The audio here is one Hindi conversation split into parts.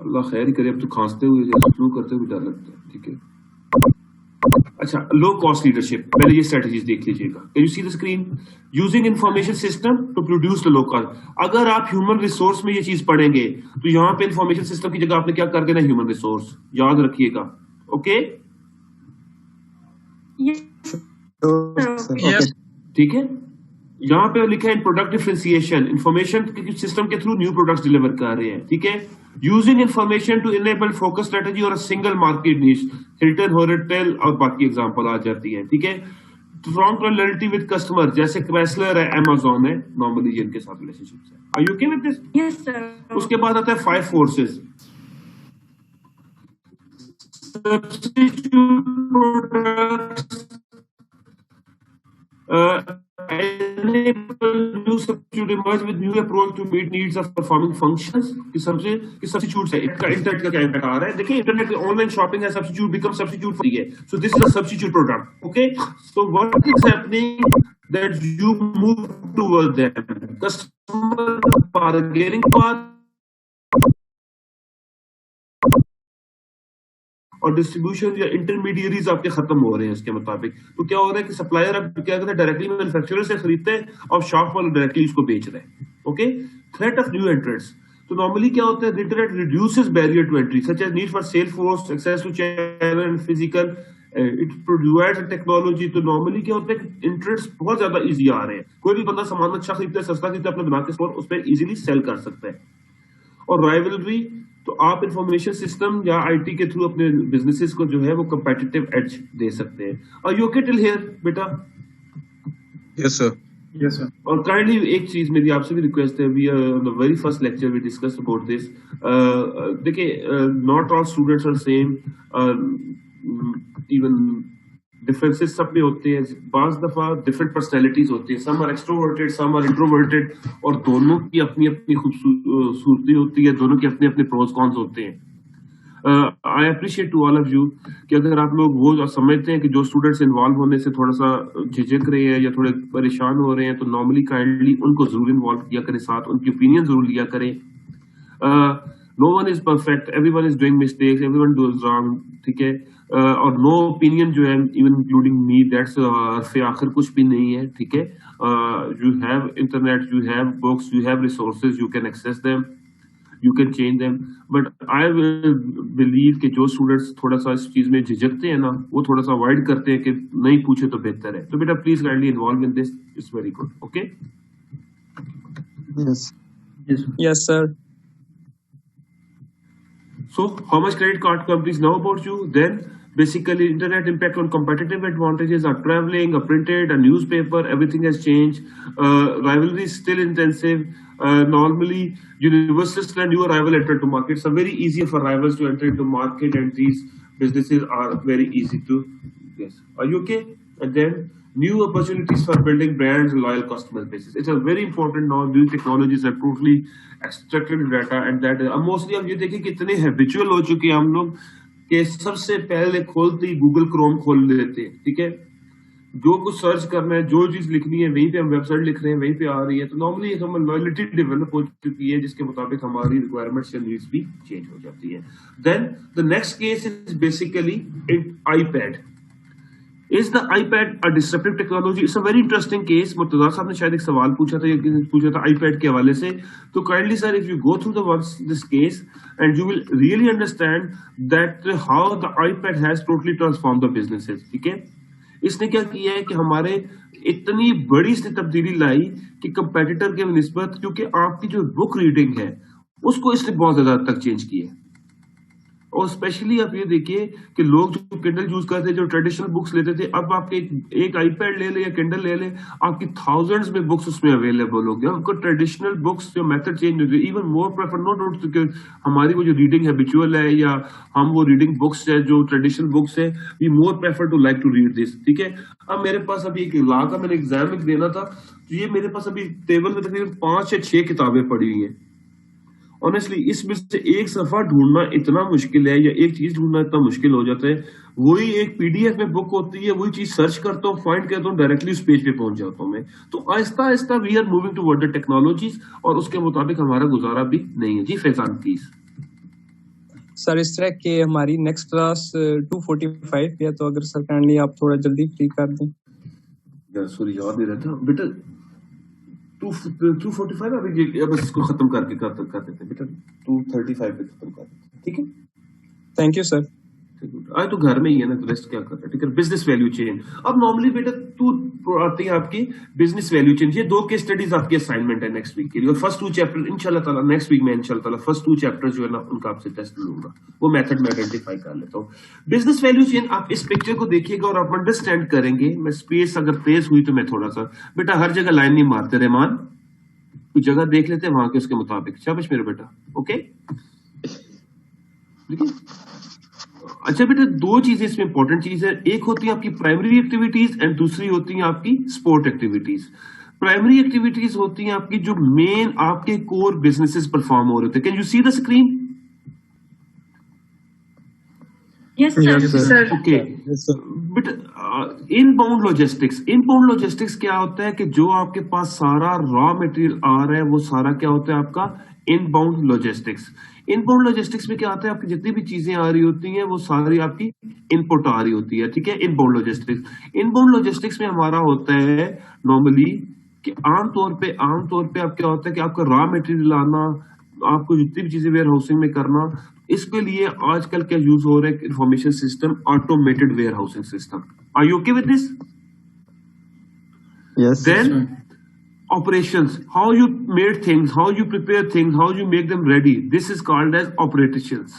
अल्लाह खैर ही करे, अब तो खांसते हुए फ्लू करते हुए डर लगता है। ठीक है, अच्छा, लो कॉस्ट लीडरशिप, पहले ये स्ट्रेटजीज देख लीजिएगा। Can you see the screen? Using information system to produce the low cost. अगर आप ह्यूमन रिसोर्स में ये चीज पढ़ेंगे तो यहाँ पे इंफॉर्मेशन सिस्टम की जगह आपने क्या कर देना, ह्यूमन रिसोर्स, याद रखिएगा। ओके, ठीक है। यहाँ पे लिखा है in product differentiation, information system के थ्रू न्यू प्रोडक्ट्स डिलीवर कर रहे हैं। ठीक है, using information to enable focus strategy और single market niche, Hilton, hotel और बाकी एग्जांपल आ जाती है। ठीक है, स्ट्रॉन्ग लॉयल्टी विद कस्टमर, जैसे क्रेसलर है, अमेज़न है, नॉर्मली जिनके साथ रिलेशनशिप्स है। Are you okay with this? Yes sir. उसके बाद आता है 5 forces. enable new substitute emerge with new approach to meet needs of performing functions। कि substitutes है, इसका इंटरनेट का क्या इम्पैक्ट आ रहा है? देखिए, इंटरनेट ऑनलाइन शॉपिंग है, सब्स्टिट्यूट बिकम सब्स्टिट्यूट फ्री है। So this is a substitute program. Okay, so what is happening that you move towards them, customer bargaining path और डिस्ट्रीब्यूशन या इंटरमीडियरीज आपके खत्म हो रहे हैं इसके मुताबिक। तो क्या हो रहा है कि सप्लायर अब क्या करते हैं, डायरेक्टली मैन्युफैक्चरर से खरीदते हैं और शॉप वाले डायरेक्टली इसको बेच रहे हैं। Okay, threat of new entrants, तो नॉर्मली क्या होता है, the internet reduces barrier to entry such as need for sales force, access to channel and physical, it provides technology. तो नॉर्मली क्या होता है कि इंटरेस्ट बहुत ज्यादा इजी आ रहे हैं, कोई भी बंदा सामान अच्छा खरीदता है, सस्ता खरीदता है, अपने बना के स्टोर उस पर इजीली सेल कर सकता है। और राइवलरी, तो आप इंफॉर्मेशन सिस्टम या आईटी के थ्रू अपने बिजनेसेस को जो है वो कंपेटिटिव एज दे सकते हैं। और यू ओके टिल हियर बेटा? Yes sir. Yes sir. और काइंडली एक चीज मेरी आपसे भी रिक्वेस्ट है, we the very first lecture we discuss about this. देखिए, not all students are same, even differences सब में होते हैं। बाज दफा डिफरेंट पर्सनैलिटीज होती है, some are extroverted, some are introverted, और दोनों की अपनी अपनी खूबसूरती होती है, दोनों के अपने अपने प्रोज कॉन्स होते हैं। I appreciate to all of you कि अगर आप लोग वो समझते हैं कि जो स्टूडेंट्स इन्वॉल्व होने से थोड़ा सा झिझक रहे हैं या थोड़े परेशान हो रहे हैं, तो नॉर्मली काइंडली उनको जरूर इन्वॉल्व किया करें, साथ उनकी ओपिनियन जरूर लिया करें। No one is perfect, everyone is doing mistakes, everyone does wrong. ठीक है, और नो ओपिनियन जो है, इवन इंक्लूडिंग मी, दैट्स हरफे आखिर कुछ भी नहीं है। ठीक है, you have internet, you have books, you have resources, you can access them, you can change them, but I will believe कि जो स्टूडेंट्स थोड़ा सा इस चीज में झिझकते हैं ना, वो थोड़ा सा अवॉइड करते हैं कि नहीं पूछे तो बेहतर है। तो बेटा please kindly involve in this, it's very good. Okay, yes sir. so how much credit card companies know about you? Then basically internet impact on competitive advantages are traveling, a printed, a newspaper, everything has changed. Rivalry is still intensive. Normally universities and new arrival enter to market. It's very easy for rivals to enter into market, and these businesses are very easy to, yes, are you okay? And then new opportunities for building brands and loyal customer bases. It's a very important now. New technologies are totally extracted data, and that mostly अब ये देखिए कितने हैबिचुअल हो चुके हैं हम लोग कि सबसे पहले खोलते ही गूगल क्रोम खोल लेते हैं। ठीक है, जो कुछ सर्च करना है, जो चीज लिखनी है, वहीं पे हम वेबसाइट लिख रहे हैं, वहीं पे आ रही है। तो नॉर्मली हम लॉयल्टी डेवलप हो चुकी है, जिसके मुताबिक हमारी रिक्वायरमेंट्स या नीड्स भी चेंज हो जाती है। Then the next case is basically iPad। Is the iPad a disruptive technology? It's a very interesting case. Murtaza साहब ने शायद एक सवाल पूछा था iPad के हवाले से। तो kindly sir, if you go through this case, and you will really understand that how the iPad has totally transformed the businesses. ठीक है, इसने क्या किया है कि हमारे इतनी बड़ी इसने तब्दीली लाई कि कंपेटिटर के निस्बत, क्योंकि आपकी जो बुक रीडिंग है उसको इसने बहुत ज्यादा तक चेंज किया है। और स्पेशली आप ये देखिए कि लोग जो किंडल यूज करते थे, जो ट्रेडिशनल बुक्स लेते थे, अब आपके एक iPad ले ले या किंडल ले ले, आपकी थाउजेंड्स में बुक्स उसमें अवेलेबल हो गया। आपको ट्रेडिशनल बुक्स जो मेथड चेंज हो गई, इवन मोर प्रेफर नॉट हमारी वो जो रीडिंग हैबिचुअल है या हम वो रीडिंग बुक्स है जो ट्रेडिशनल बुक्स है, we more prefer to like to read this. ठीक है, अब मेरे पास अभी एक लॉ का मैंने एग्जाम में देना था, तो ये मेरे पास अभी टेबल में तकरीबन 5 या 6 किताबें पड़ी हुई हैं। ऑनेस्टली इसमें से एक सफा ढूंढना इतना मुश्किल है, या एक चीज ढूंढना इतना मुश्किल हो जाता है। वही एक पीडीएफ में बुक होती है, वही चीज सर्च करता हूँ, फाइंड करता हूँ, डायरेक्टली उस पेज पे पहुंच जाता हूँ मैं। तो आहिस्ता आहिस्ता we are moving toward the technologies, और उसके मुताबिक हमारा गुजारा भी नहीं है। जी फैजान प्लीज। सर इस तरह कि हमारी नेक्स्ट क्लास 2:45 पे है, तो अगर सर काइंडली आप थोड़ा जल्दी फ्री कर दें। यार सॉरी याद नहीं रहता बेटा, 2:45 अभी बस इसको खत्म करके कर देते हैं बेटा, 2:35 पे खत्म कर देते हैं, ठीक है। Thank you sir. आज तो घर में ही है ना, तो रेस्ट क्या कर रहा है, ठीक है। बिजनेस वैल्यू चेन, अब नॉर्मली बेटा तू आती है आपकी बिजनेस वैल्यू चेन। ये 2 केस स्टडीज आपकी असाइनमेंट है नेक्स्ट वीक के लिए, और फर्स्ट 2 चैप्टर इंशाल्लाह ताला नेक्स्ट वीक में इंशाल्लाह ताला फर्स्ट 2 चैप्टर जो है ना उनका आपसे टेस्ट लूंगा, वो मेथड में आइडेंटिफाई कर लेता हूँ। बिजनेस वैल्यू चेन, आप इस पिक्चर को देखिएगा और आप अंडरस्टैंड करेंगे। मैं स्पेस अगर तेज हुई तो मैं थोड़ा सा, बेटा हर जगह लाइन नहीं मारते रहमान, कुछ जगह देख लेते हैं वहां के उसके मुताबिक। शाबाश मेरे बेटा, ओके ठीक है। अच्छा बेटा, 2 चीजें इसमें इंपॉर्टेंट चीज है, एक होती है आपकी प्राइमरी एक्टिविटीज एंड दूसरी होती है आपकी स्पोर्ट एक्टिविटीज। प्राइमरी एक्टिविटीज होती हैं आपकी जो मेन आपके कोर बिजनेसेस परफॉर्म हो रहे थे। Can you see the screen? Yes, sir. Okay but inbound logistics, inbound logistics क्या होता है कि जो आपके पास सारा रॉ मटेरियल आ रहा है वो सारा क्या होता है आपका इनबाउंड लॉजिस्टिक्स। इनबाउंड लॉजिस्टिक्स में क्या होता है, आपकी जितनी भी चीजें आ रही होती हैं वो सारी आपकी इनपुट आ रही होती है, ठीक है। इनबाउंड लॉजिस्टिक्स, इनबाउंड लॉजिस्टिक्स में हमारा होता है नॉर्मली कि आमतौर पे आप क्या होता है कि आपका रॉ मटेरियल आना, आपको जितनी भी चीजें वेयर हाउसिंग में करना, इसके लिए आजकल क्या यूज हो रहा है, information system, automated warehousing system. Are you okay with this? Yes. Then operations, how you made things, how you prepare things, how you make them ready, this is called as operations.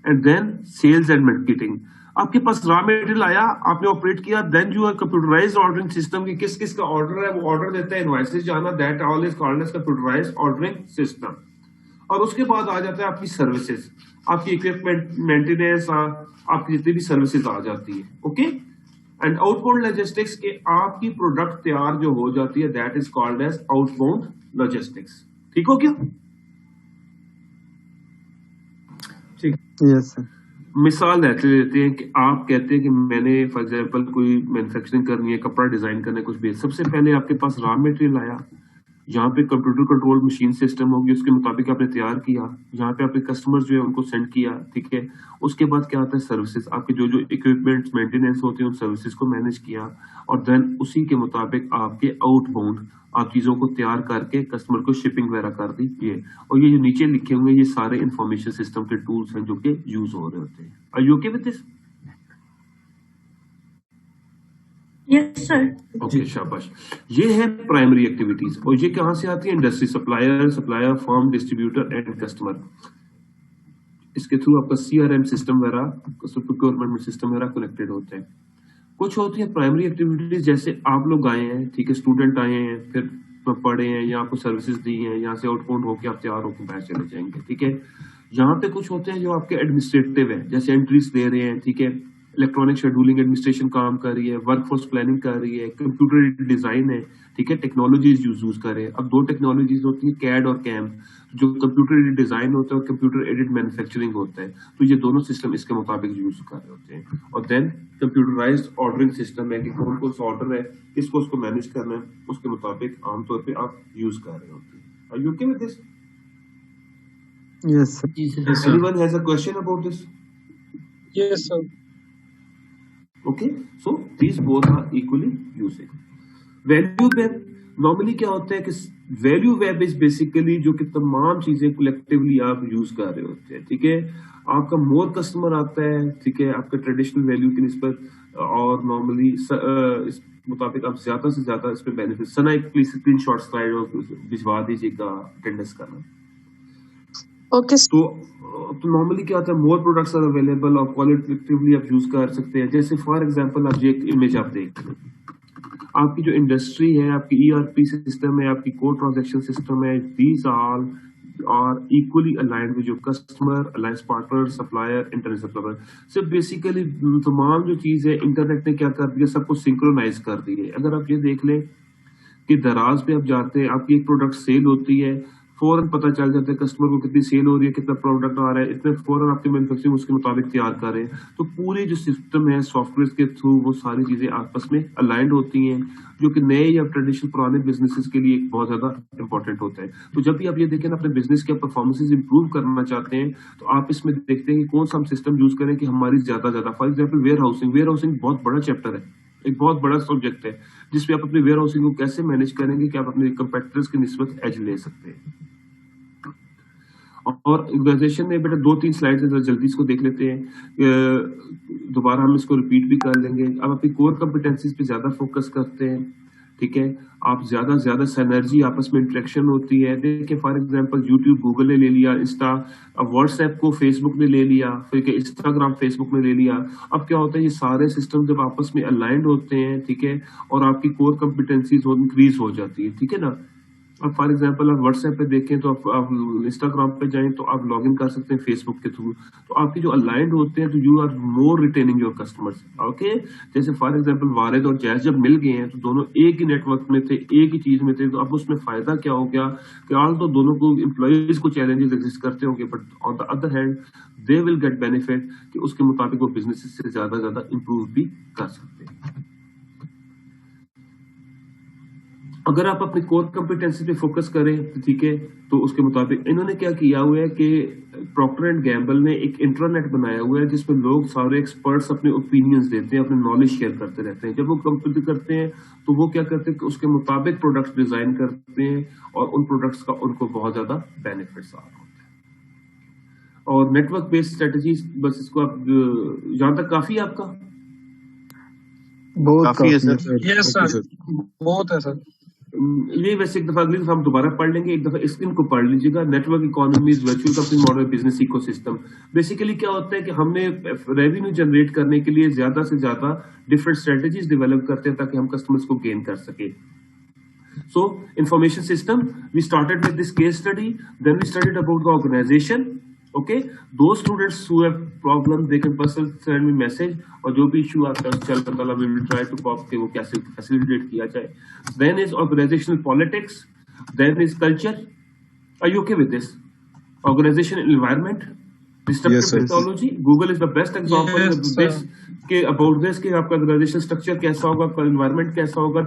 And then sales and marketing, आपके पास रॉ मटेरियल आया, आपने ऑपरेट किया, then you are computerised ordering system की किस किस का ऑर्डर है वो ऑर्डर देता है, इनवॉइसेस जाना, that all is called as computerised ordering system. और उसके बाद आ जाता है आपकी सर्विसेज, आपकी इक्विपमेंट मेंटेनेंस, आपकी जितनी भी सर्विसेज आ जाती है, ओके। एंड आउटबाउंड लॉजिस्टिक्स के आपकी प्रोडक्ट तैयार जो हो जाती है, that is called as outbound logistics. ठीक हो क्या? ठीक, यस सर। मिसाल देते हैं कि आप कहते हैं कि मैंने फॉर एग्जांपल कोई मैन्युफैक्चरिंग करनी है, कपड़ा डिजाइन करना है, कुछ भी, सबसे पहले आपके पास रॉ मटेरियल आया, यहाँ पे कंप्यूटर कंट्रोल मशीन सिस्टम होगी, उसके मुताबिक आपने तैयार किया, यहाँ पे आपके कस्टमर्स जो है उनको सेंड किया, ठीक है। उसके बाद क्या आता है, सर्विसेज, आपके जो जो इक्विपमेंट्स मेंटेनेंस होते हैं उन सर्विसेज को मैनेज किया, और देन उसी के मुताबिक आपके आउटबाउंड आप चीजों को तैयार करके कस्टमर को शिपिंग वगैरह कर दी, ये। और ये जो नीचे लिखे हुए ये सारे इंफॉर्मेशन सिस्टम के टूल्स हैं जो कि यूज हो रहे होते हैं। Are you okay with this? Yes, sir. Okay, शाबाश। ये है प्राइमरी एक्टिविटीज, और ये कहां से आती है? Industry, supplier, firm, distributor and customer. इसके थ्रू आपका CRM सिस्टम वगैरह, प्रोक्योरमेंट सिस्टम वगैरह कनेक्टेड होते हैं। कुछ होती है प्राइमरी एक्टिविटीज, जैसे आप लोग आए हैं, ठीक है, स्टूडेंट आए हैं, फिर पढ़े हैं, या आपको सर्विसेज दी हैं, यहाँ से आउटबाउंड होकर आप तैयार होकर बाहर चले जाएंगे, ठीक है। यहाँ पे कुछ होते हैं जो आपके एडमिनिस्ट्रेटिव है, जैसे एंट्रीज दे रहे हैं, ठीक है, इलेक्ट्रॉनिक शेड्यूलिंग एडमिनिस्ट्रेशन काम कर रही है, वर्कफोर्स प्लानिंग कर रही है, कंप्यूटर डिजाइन है, ठीक है, टेक्नोलॉजीज यूज कर रहे हैं। अब 2 टेक्नोलॉजीज होती है, CAD और CAM, जो कंप्यूटर एडेड डिजाइन होता है और कंप्यूटर एडेड मैन्युफैक्चरिंग होता है, तो ये दोनों सिस्टम इसके मुताबिक यूज कर रहे होते हैं। और देन कंप्यूटराइज्ड ऑर्डरिंग सिस्टम है कि कौन कौन सा ऑर्डर है, किसको उसको मैनेज करना है, उसके मुताबिक आमतौर पर आप यूज कर रहे होते हैं। Are you okay with this? Yes sir. Anyone has a question about this? Yes sir. Okay, so these both are equally using. Value web normally क्या होता है कि value web is basically जो कि तमाम चीजें collectively आप यूज कर रहे होते हैं, ठीक है। आपका मोर कस्टमर आता है, ठीक है, आपका ट्रेडिशनल वैल्यू की निस्बत, और नॉर्मली इस मुताबिक आप ज्यादा से ज्यादा इस पे बेनिफिट। सना एक प्लीज स्क्रीनशॉट स्लाइड और भिजवा दीजिएगा अटेंडेंस करना। Okay, sir. तो नॉर्मली क्या होता है, मोर प्रोडक्ट्स आर अवेलेबल और क्वालिटेटिवली आप यूज कर सकते हैं। जैसे फॉर एग्जांपल आप ये एक इमेज आप देख लें, आपकी जो इंडस्ट्री है, आपकी ERP सिस्टम है, आपकी कोर ट्रांजैक्शन सिस्टम है, these all are equally aligned with your customer, alliance partner, supplier, internet supplier. So basically तमाम जो चीज है इंटरनेट ने क्या कर दिया, सबको सिंक्रोनाइज कर दी है। अगर आप ये देख लें कि दराज पे आप जाते हैं, आपकी एक प्रोडक्ट सेल होती है, फौरन पता चल जाता है कस्टमर को कितनी सेल हो रही है, कितना प्रोडक्ट आ रहा है, इतने फौरन आपके मैन्युफैक्चरिंग उसके मुताबिक तैयार कर रहे हैं। तो पूरी जो सिस्टम है सॉफ्टवेयर के थ्रू वो सारी चीजें आपस में अलाइंड होती हैं, जो कि नए या ट्रेडिशनल पुराने बिजनेसेस के लिए बहुत ज्यादा इंपॉर्टेंट होता है। तो जब भी आप ये देखें ना अपने बिजनेस के परफॉर्मेंसेस इंप्रूव करना चाहते हैं, तो आप इसमें देखते हैं कि कौन सा हम सिस्टम यूज करें कि हमारी ज्यादा फॉर एग्जाम्पल वेयर हाउसिंग बहुत बड़ा चैप्टर है, एक बहुत बड़ा सब्जेक्ट है, जिसमें आप अपने वेयर हाउसिंग को कैसे मैनेज करेंगे कि आप अपने कंपेटिटर्स की निस्बत एज ले सकते हैं। और ऑर्गेनाइजेशन में बेटा 2-3 स्लाइड्स हैं, जल्दी इसको देख लेते हैं, दोबारा हम इसको रिपीट भी कर लेंगे। अब अपनी कोर कॉम्पिटेंसीज पे ज्यादा फोकस करते हैं, ठीक है। आप ज्यादा सिनर्जी आपस में इंटरेक्शन होती है। देखिए फॉर एग्जांपल यूट्यूब गूगल ने ले लिया, इंस्टा अब व्हाट्सएप को फेसबुक ने ले लिया, फिर इंस्टाग्राम फेसबुक ने ले लिया। अब क्या होता है, ये सारे सिस्टम जब आपस में अलाइंड होते हैं, ठीक है, और आपकी कोर कॉम्पिटेंसीज इंक्रीज हो जाती है, ठीक है ना। अब फॉर एग्जांपल आप व्हाट्सएप पे देखें तो आप इंस्टाग्राम पे जाएं तो आप लॉग इन कर सकते हैं फेसबुक के थ्रू। तो आपके जो अलाइंड होते हैं तो you are more retaining your customers, okay. जैसे फॉर एग्जांपल वारिद और जैस जब मिल गए हैं तो दोनों एक ही नेटवर्क में थे, एक ही चीज में थे, तो अब उसमें फायदा क्या हो गया कि ऑल तो दोनों को एम्प्लॉइज को चैलेंजेस एग्जिस्ट करते होंगे, but on the other hand they will get benefit कि उसके मुताबिक वो बिजनेस से ज्यादा इंप्रूव भी कर सकते हैं। अगर आप अपनी कोर कॉम्पिटेंसी पे फोकस करें, ठीक है, तो उसके मुताबिक इन्होंने क्या किया हुआ है कि प्रॉक्टर एंड गैम्बल ने एक इंटरनेट बनाया हुआ है जिसमें लोग सारे एक्सपर्ट्स अपने ओपिनियंस देते हैं, अपने नॉलेज शेयर करते रहते हैं। जब वो कंपनी करते हैं तो वो क्या करते हैं कि उसके मुताबिक प्रोडक्ट्स डिजाइन करते हैं और उन प्रोडक्ट्स का उनको बहुत ज्यादा बेनिफिट्स आ रहे होते हैं। और नेटवर्क बेस्ड स्ट्रेटेजी, बस इसको आप यहाँ तक काफी है आपका? बहुत काफी है सर। यस सर, बहुत है सर। ये वैसे एक दफा अगली दफा हम दोबारा पढ़ लेंगे, एक दफा इनको पढ़ लीजिएगा। Network economies, virtual company model, business ecosystem. Basically क्या होता है कि हमने रेवेन्यू जनरेट करने के लिए ज्यादा से ज्यादा डिफरेंट स्ट्रेटेजीज डेवलप करते हैं ताकि हम कस्टमर्स को गेन कर सके। So information system, we started with this case study, then we studied about the organization. Okay, those students who have problem they can personally send me message, और जो भी इशू आता है चल पता we will try to pop के वो कैसे facilitate किया जाए। Then is organizational politics, then is culture. Are you okay with this? Organizational environment, disruptive technology. Google is the best example of this के about this कि आपका organizational structure कैसा होगा, आपका environment कैसा होगा।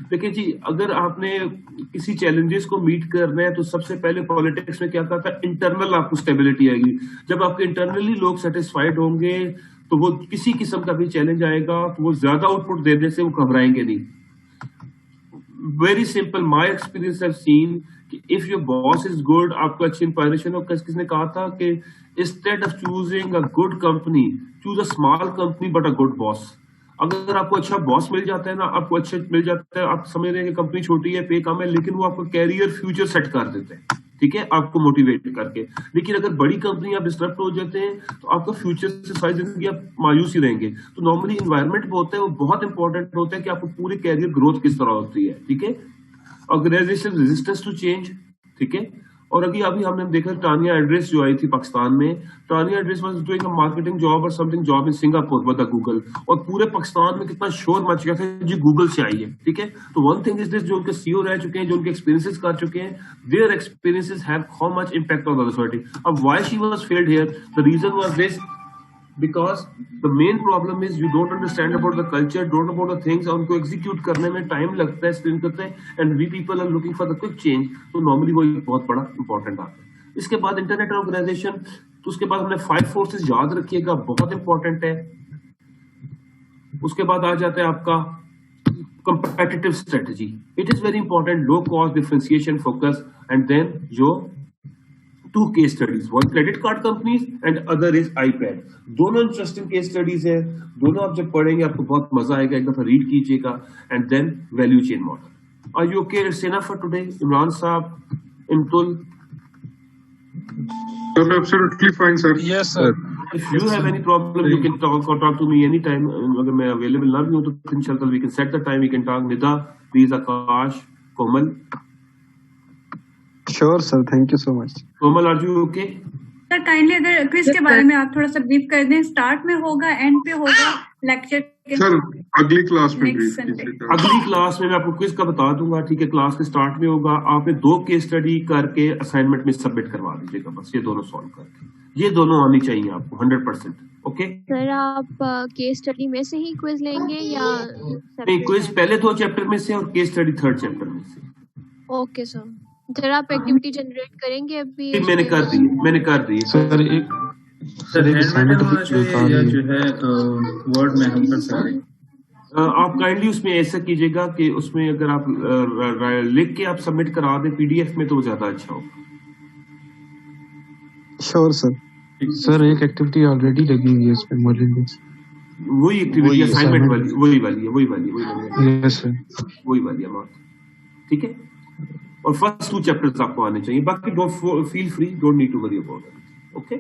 देखिए जी, अगर आपने किसी challenges को meet करना है तो सबसे पहले politics में क्या कहता है, internal आपको stability आएगी। जब आपके internally लोग satisfied होंगे तो वो किसी किस्म का भी challenge आएगा तो वो ज्यादा output देने से वो घबराएंगे नहीं। Very simple, my experience have seen कि if your boss is good, आपको अच्छी इंस्पिरेशन हो। किसने कहा था कि instead of choosing a good company, choose a small company but a good boss. अगर आपको अच्छा बॉस मिल जाता है ना, आपको अच्छा मिल जाता है, आप समझ रहे हैं कि कंपनी छोटी है, पे कम है, लेकिन वो आपको कैरियर फ्यूचर सेट कर देते हैं, ठीक है, आपको मोटिवेट करके। लेकिन अगर बड़ी कंपनी आप डिस्टर्ब हो जाते हैं तो आपका फ्यूचर से सारी जिंदगी आप मायूस ही रहेंगे। तो नॉर्मली इन्वायरमेंट होता है वो बहुत इंपॉर्टेंट होता है कि आपको पूरी कैरियर ग्रोथ किस तरह होती है, ठीक है। ऑर्गेनाइजेशन रेजिस्टेंस टू चेंज, ठीक है। और अभी हमने देखा टानिया एड्रेस जो आई थी पाकिस्तान में, Tania Aidrus was doing a marketing job और something job in Singapore with Google, और पूरे पाकिस्तान में कितना शोर मच गया था जी गूगल से आई है, ठीक है। तो वन थिंग इज दिस, जो उनके सीईओ रह चुके हैं, जो उनके एक्सपीरियंसेस कर चुके हैं, their experiences have how much impact on the society. अब why she was failed here, the reason was this, because the main problem is you don't understand about the culture, don't know about the things, और उनको execute करने में time लगता है, sprint करते हैं, and we people are looking for the quick change, तो normally वो एक बहुत बड़ा important आता है। इसके बाद इंटरनेट ऑर्गेनाइजेशन, तो उसके बाद हमने 5 forces याद रखिएगा, बहुत इंपॉर्टेंट है। उसके बाद आ जाता है आपका competitive strategy, it is very important, low cost, differentiation, focus, and then your 2 case studies, one credit card companies and other is iPad। दोनों इंटरेस्टिंग केस स्टडीज है, दोनों आप जब पढ़ेंगे आपको बहुत मजा आएगा, एक दफा रीड कीजिएगा। And then value chain model. Are you okay? It's enough for today. Imran sahab, इमतुल? Absolutely fine, sir. Yes sir. If you have any problem, you can talk to me anytime. अगर मैं available ना भी हूँ तो इंशाल्लाह we can set the time, we can talk. Nida, please, Akash, Komal. Sure sir, thank you so much. Komal, are you okay? Sir kindly अगर क्विज के बारे में आप थोड़ा सा ब्रीफ कर दें, स्टार्ट में होगा, एंड पे होगा लेक्चर। सर अगली क्लास में Next brief Sunday. कीजिएगा। अगली क्लास में मैं आपको क्विज का बता दूंगा, ठीक है। क्लास के स्टार्ट में होगा, आपने 2 केस स्टडी करके असाइनमेंट में सबमिट करवा दीजिएगा, बस ये दोनों सॉल्व करके, ये दोनों आनी चाहिए आपको 100%। ओके सर आप केस स्टडी में से ही क्विज लेंगे या नहीं, क्विज पहले 2 चैप्टर में से और केस स्टडी 3rd चैप्टर में से। Okay sir. सर आप एक्टिविटी जनरेट करेंगे अभी? मैंने कर दी है। सर एक assignment वाला जो है या जो है वर्ड में हम कर सकते हैं। आप काइंडली उसमें ऐसा कीजिएगा कि उसमें अगर आप लिख के आप सबमिट करा दें पीडीएफ में तो वो ज्यादा अच्छा होगा। Sure sir. सर एक एक्टिविटी ऑलरेडी लगी हुई है इसमें मॉड्यूल में। वही एक्टिविटी असाइनमेंट वाली, वही वाली है। Yes sir. वही वाली है, ठीक है। और फर्स्ट 2 चैप्टर्स आपको आने चाहिए, बाकी don't feel free, don't need to worry about it. Okay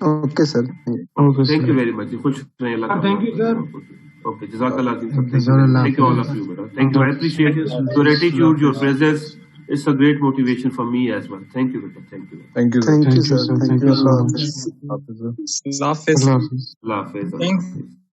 okay sir. Thank you very much. खुश रहें। Thank you sir. Okay, Jazakallah. Jazakallah. Thank you all of you, brother. Thank you. I appreciate your attitude, your presence. It's a great motivation for me as well. Thank you, brother. Thank you. Thank you sir. Thank you so much. Allah Hafiz. Allah Hafiz.